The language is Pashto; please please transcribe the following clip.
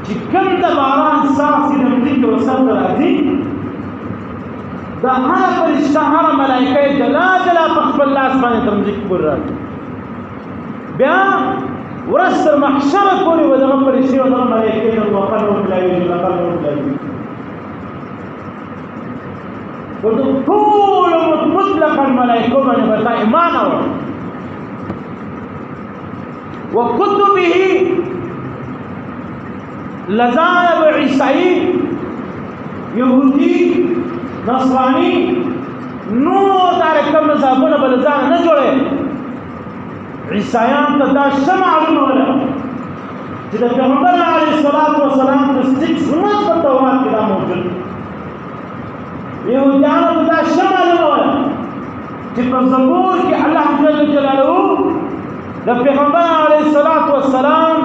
چې کوم د باران څاڅکي د ځمکې وسط ته راځي دا هره فرشته هره ملایکه یې جلا جلا په خپل لاس باندې تر ځمکې پورې راځي بیا ورځ تر محشره پورې به دغه فرشتې او دغه ملایکې د وقل وتلاوي خو د ټولو مطلقا ملایکو باندې به تا ایمان اوري وکتبه لذائب عیسائی یهودی نصرانی نور دارکم مذهبونه بل ځان نه جوړي عیسایان ته دا څه معلومه ولا چې د پیغمبر علیه الصلاۃ والسلام د سټیک سنت په تورات کې دا موجود یهودیانو ته دا څه معلومه ولا چې په زبور کې الله جل جلاله د پیغمبر علیه الصلاۃ والسلام